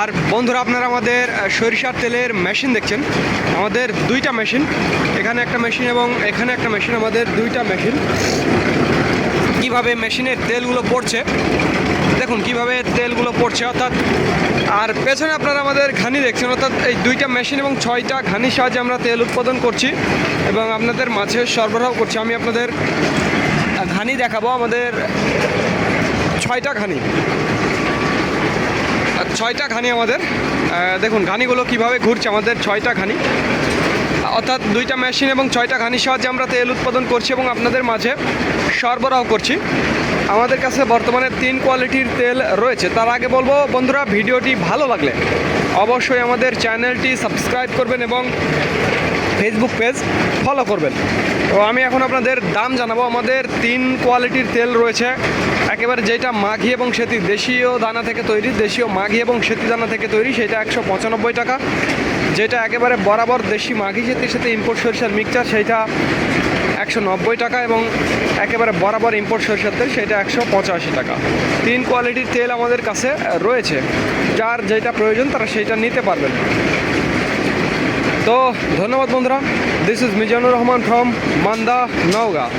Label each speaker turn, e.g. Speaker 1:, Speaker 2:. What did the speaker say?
Speaker 1: আর বন্ধুরা, আপনারা আমাদের সরিষার তেলের মেশিন দেখছেন। আমাদের দুইটা মেশিন, এখানে একটা মেশিন এবং এখানে একটা মেশিন, আমাদের দুইটা মেশিন। কিভাবে মেশিনের তেলগুলো পড়ছে দেখুন, কিভাবে তেলগুলো পড়ছে অর্থাৎ। আর পেছনে আপনারা আমাদের ঘানি দেখছেন, অর্থাৎ এই দুইটা মেশিন এবং 6টা ঘানির সাহায্যে আমরা তেল উৎপাদন করছি এবং আপনাদের মাঝে সরবরাহ করছি। আমি আপনাদের ঘানি দেখাবো, আমাদের 6টা ঘানি, 6টা ঘানি আমাদের। দেখুন ঘানিগুলো কিভাবে ঘুরছে, আমাদের 6টা ঘানি, অর্থাৎ দুইটা মেশিন এবং 6টা ঘানির সাহায্যে আমরা তেল উৎপাদন করছি এবং আপনাদের মাঝে সরবরাহ করছি। আমাদের কাছে বর্তমানে 3 কোয়ালিটির তেল রয়েছে। তার আগে বলবো বন্ধুরা, ভিডিওটি ভালো লাগলে অবশ্যই আমাদের চ্যানেলটি সাবস্ক্রাইব করবেন এবং ফেসবুক পেজ ফলো করবেন। তো আমি এখন আপনাদের দাম জানাবো। আমাদের 3 কোয়ালিটির তেল রয়েছে। একেবারে যেটা মাঘি এবং সেতি দেশীয় দানা থেকে তৈরি, দেশীয় মাঘি এবং সেতি দানা থেকে তৈরি, সেটা 195 টাকা। যেটা একেবারে বরাবর দেশি মাঘি সেতির সাথে ইম্পোর্ট সরিষার মিক্সচার, সেইটা 190 টাকা এবং একেবারে বরাবর ইম্পোর্ট সরিষার তেল সেটা 185 টাকা। 3 কোয়ালিটির তেল আমাদের কাছে রয়েছে। যার যেটা প্রয়োজন তারা সেইটা নিতে পারবেন। তো ধন্যবাদ বন্ধুরা। This is Mizanur Rahman from Manda, Naogaon.